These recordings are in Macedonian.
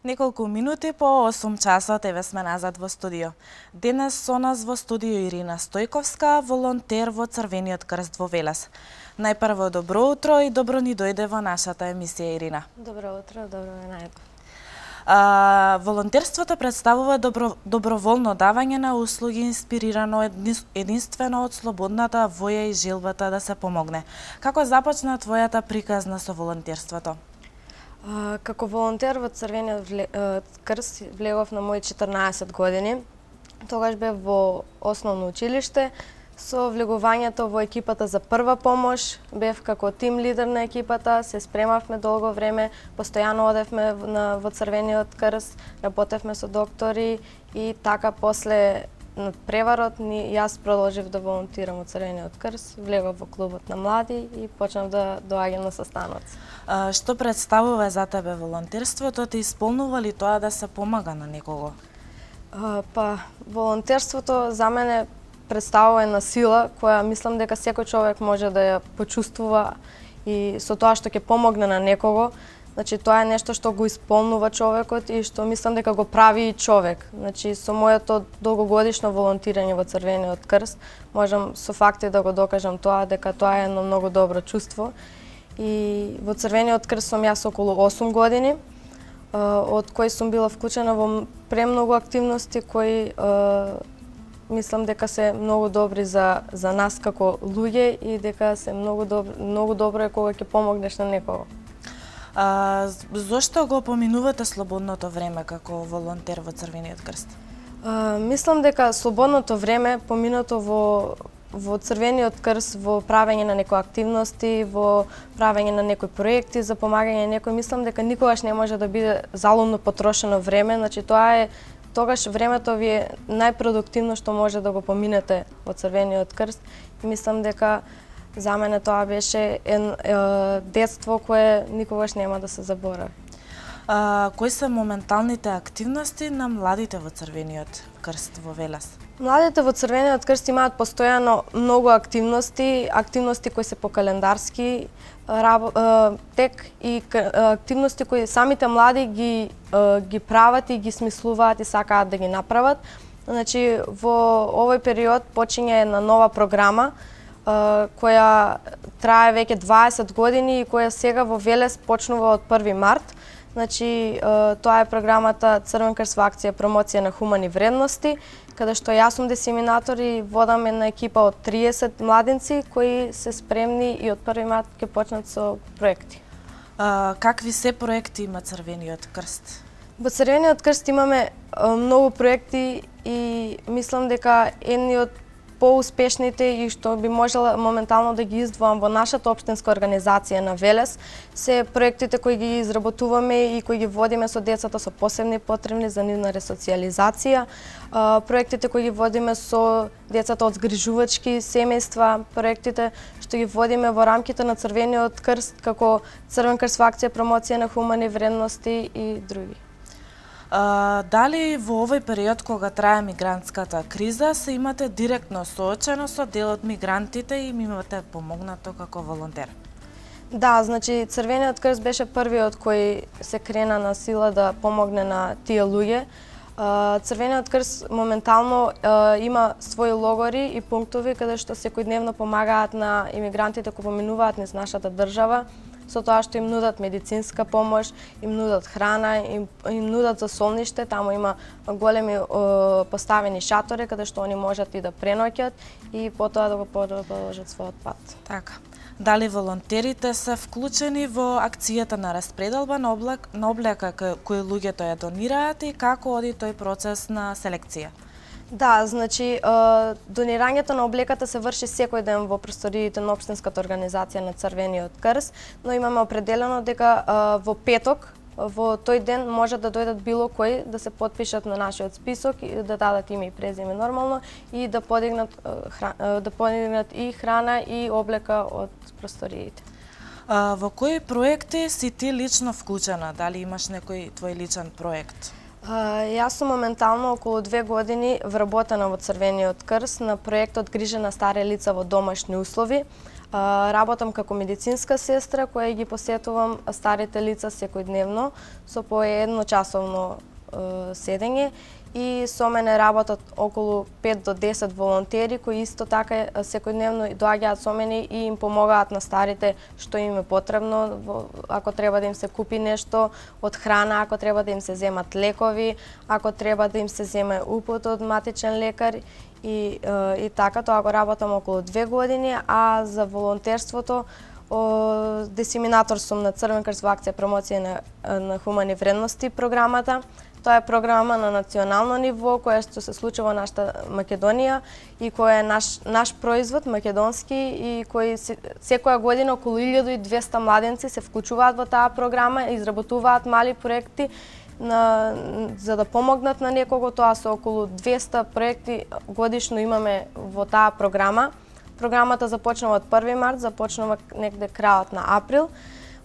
Неколку минути по 8 часот еве сме назад во студио. Денес со нас во студио Ирина Стојковска, волонтер во Црвениот крст во Велес. Најпрво добро утро и добро ни дојде во нашата емисија, Ирина. Добро утро, добро ме најдов. Волонтерството представува доброволно давање на услуги инспирирано единствено од слободната воја и желбата да се помогне. Како започна твојата приказна со волонтерството? Како волонтер во Црвениот крст влегов на мои 14 години. Тогаш бев во основно училиште. Со влегувањето во екипата за прва помош, бев како тим лидер на екипата, се спремавме долго време, постојано одевме во Црвениот крст, работевме со доктори и така после преварот јас продолжив да волонтирам во Црвениот крст, влегов во клубот на млади и почнав да доаѓам на состаноци. Што представува за тебе волонтерството? Те исполнува ли тоа да се помага на некого? Волонтерството за мене представува една сила која мислам дека секој човек може да ја почувствува и со тоа што ќе помогне на некого. Значи тоа е нешто што го исполнува човекот и што мислам дека го прави и човек. Значи со моето долгогодишно волонтирање во Црвениот крст можам со факти да го докажам тоа дека тоа е едно многу добро чувство. И во Црвениот крст сум јас околу 8 години, од кои сум била вклучена во премногу активности кои мислам дека се многу добри за нас како луѓе и дека се многу добро е кога ќе помогнеш на некого. Зошто го поминувате слободното време како волонтер во Црвениот крст? Мислам дека слободното време поминато во Црвениот крст, во правење на некои активности, во правење на некои проекти за помагање на некој, мислам дека никогаш не може да биде залудно потрошено време. Значи тогаш времето ви е најпродуктивно што може да го поминете во Црвениот крст. И мислам дека за мене тоа беше детство кое никогаш нема да се заборави. Кои се моменталните активности на младите во Црвениот крст во Велес? Младите во Црвениот крст имаат постојано многу активности кои се по календарски тек и активности кои самите млади ги прават и ги смислуваат и сакаат да ги направат. Значи во овој период почиња една нова програма која трае веќе 20 години и која сега во Велес почнува од 1 март. Значи, тоа е програмата Црвен крст во акција промоција на хумани вредности, каде што јас сум дисеминатор и водам една екипа од 30 младинци кои се спремни и од 1 март ќе почнат со проекти. Какви се проекти има Црвениот крст? Во Црвениот крст имаме многу проекти и мислам дека едни од поуспешните и што би можела моментално да ги издвоам во нашата општинска организација на Велес се проектите кои ги изработуваме и кои ги водиме со децата со посебни потребни за нивна ресоциализација, проектите кои ги водиме со децата од згрижувачки семејства, проектите што ги водиме во рамките на Црвениот крст како Црвен крст во акција промоција на хумани вредности и други. Дали во овој период кога трае мигрантската криза се имате директно соочено со дел од мигрантите и им имате помогнато како волонтер? Да, значи Црвениот крст беше првиот кој се крена на сила да помогне на тие луѓе. Црвениот крст моментално има своји логори и пунктови каде што секојдневно помагаат на имигрантите кои поминуваат низ нашата држава, со тоа што им нудат медицинска помош, им нудат храна, им нудат засолниште, таму има големи поставени шатори каде што они можат и да преноќат и потоа да го продолжат својот пат. Така. Дали волонтерите се вклучени во акцијата на распределба на облека кои луѓето ја донираат и како оди тој процес на селекција? Да, значи донирањето на облеката се врши секој ден во просториите на општинската организација на Црвениот крст, но имаме определено дека во петок, во тој ден може да дојдат било кој да се потпишат на нашиот список и да дадат име и презиме нормално и да подигнат и храна и облека од просториите. Во кои проекти си ти лично вклучена? Дали имаш некој твој личен проект? Јас сум моментално околу 2 години вработена во Црвениот крст на проектот Грижа на стари лица во домашни услови. Работам како медицинска сестра која ги посетувам старите лица секојдневно со по едночасовно седење и со мене работат околу 5 до 10 волонтери кои исто така секојдневно доаѓаат со мене и им помогаат на старите што им е потребно, ако треба да им се купи нешто од храна, ако треба да им се земат лекови, ако треба да им се земе упут од матичен лекар и така тоа го работам околу 2 години, а за волонтерството дисеминатор сум на Црвен крст во акција промоција на хумани вредности програмата. Тоа е програма на национално ниво која што се случува во нашата Македонија и која е наш производ македонски и кој секоја година околу 1200 младенци се вклучуваат во таа програма и изработуваат мали проекти за да помогнат на некого. Тоа се околу 200 проекти годишно имаме во таа програма. Програмата започнува од 1 март, започнува некаде крајот на април.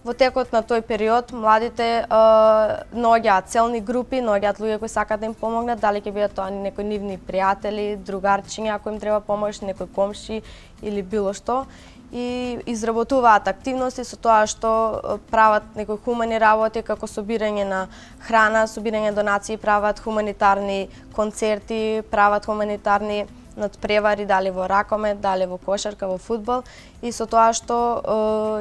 Во текот на тој период младите наоѓаат целни групи, наоѓаат луѓе кои сакаат да им помогнат, дали ќе бидат тоа некои нивни пријатели, другарчиња ако им треба помош, некои комши или било што, и изработуваат активности со тоа што прават некои хумани работи како собирање на храна, собирање донации, прават хуманитарни концерти, прават хуманитарни надпревари, дали во ракомет, дали во кошарка, во фудбал, и со тоа што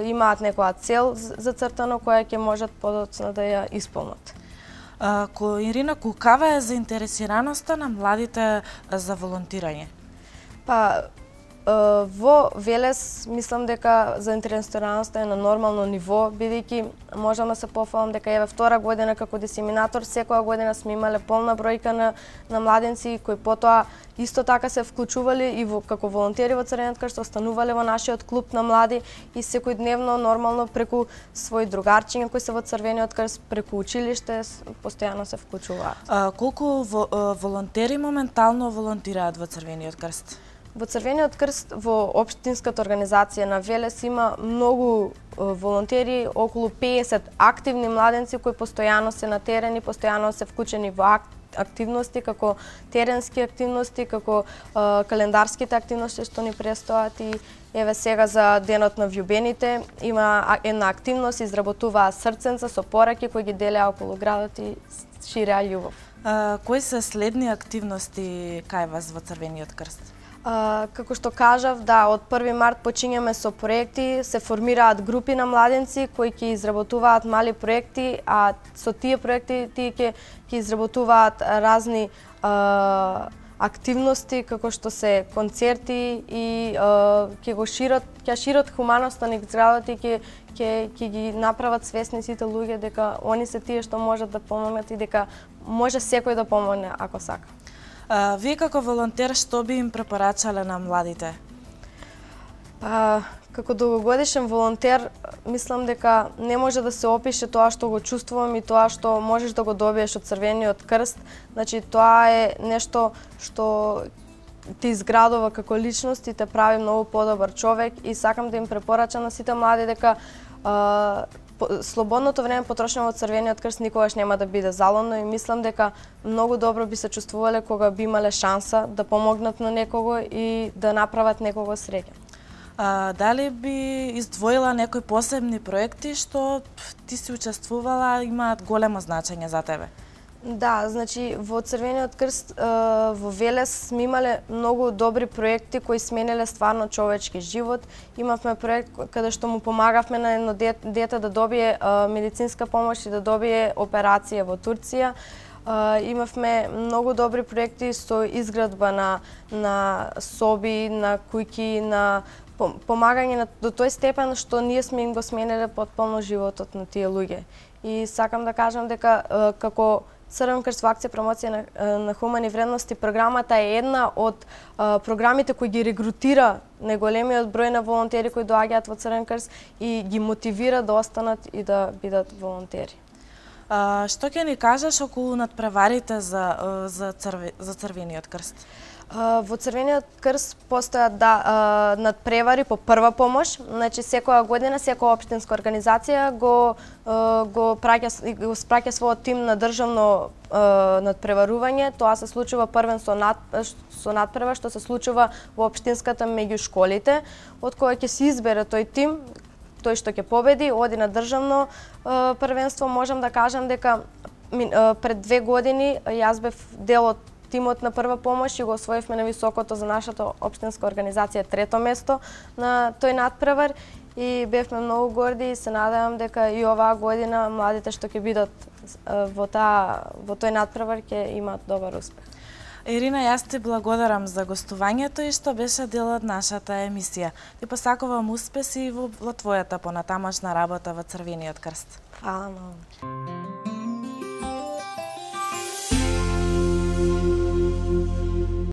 имаат некоја цел зацртано која ќе можат подоцна да ја исполнат. Ирина, колкава е заинтересираноста на младите за волонтирање? Па, во Велес мислам дека заинтересираноста е на нормално ниво, бидејќи можам да се пофалам дека еве втора година како дисеминатор секоја година сме имале полна бројка на младенци кои потоа исто така се вклучувале и како волонтери во Црвениот крст, останувале во нашиот клуб на млади и секојдневно нормално преку своји другарчиња кои се во Црвениот крст, преку училиште постојано се вклучуваат. Колку волонтери моментално волонтираат во Црвениот крст? Во Црвениот крст, во општинската организација на Велес има многу волонтери, околу 50 активни младенци кои постојано се на терен и постојано се вклучени во активности, како теренски активности, како календарските активности што ни престојат и еве сега за денот на вјубените има една активност, изработуваа срценца со пораки кои ги делеа околу градот и ширеа љубов. Кои се следни активности кај вас во Црвениот крст? Како што кажав, да, од 1 март почињаме со проекти, се формираат групи на младенци кои ќе изработуваат мали проекти, а со тие проекти тие ќе изработуваат разни активности како што се концерти и ќе шират хуманоста низ градот и ќе ги направат свесни сите луѓе дека они се тие што можат да помогнат и дека може секој да помогне ако сака. Вие како волонтер што би им препорачале на младите? Како долгогодишен волонтер, мислам дека не може да се опише тоа што го чувствувам и тоа што можеш да го добиеш од Црвениот крст. Значи, тоа е нешто што ти изградува како личност и те прави многу подобар човек и сакам да им препорачам на сите млади дека слободното време потрошено во Црвениот крст никогаш нема да биде залудно и мислам дека многу добро би се чувствувале кога би имале шанса да помогнат на некого и да направат некого среќен. Дали би издвоила некои посебни проекти што ти си учествувала, имаат големо значење за тебе? Да, значи во Црвениот крст во Велес сме имале многу добри проекти кои смениле стварно човечки живот. Имавме проект каде што му помагавме на едно дете да добие медицинска помош и да добие операција во Турција. Имавме многу добри проекти со изградба на соби, на куќи, на помагање до тој степен што ние сме им го смениле потполно животот на тие луѓе. И сакам да кажам дека како Црвен крст во акција промоција на хумани вредности програмата е една од програмите кои ги регрутира најголемиот број на волонтери кои доаѓаат во Црвен крст и ги мотивира да останат и да бидат волонтери. Што ќе ни кажеш околу надпреварите за Црвениот крст? Во Црвениот крст постојат надпревари по прва помош. Значи секоја година секоја општинска организација го спраќа својот тим на државно надпреварување. Тоа се случува првенство со надпревар што се случува во општинската меѓу школите, од која ќе се избере тој тим, тој што ќе победи, оди на државно првенство. Можам да кажам дека пред 2 години јас бев дел од тимот на прва помош и го освоивме на високото за нашата општинска организација 3-то место на тој надпревар и бевме многу горди и се надевам дека и оваа година младите што ќе бидат во тој надпревар ќе имаат добар успех. Ирина, јас ти благодарам за гостувањето и што беше дел од нашата емисија. Ти посакувам успеси во твојата понатамошна работа во Црвениот крст. Фала многу.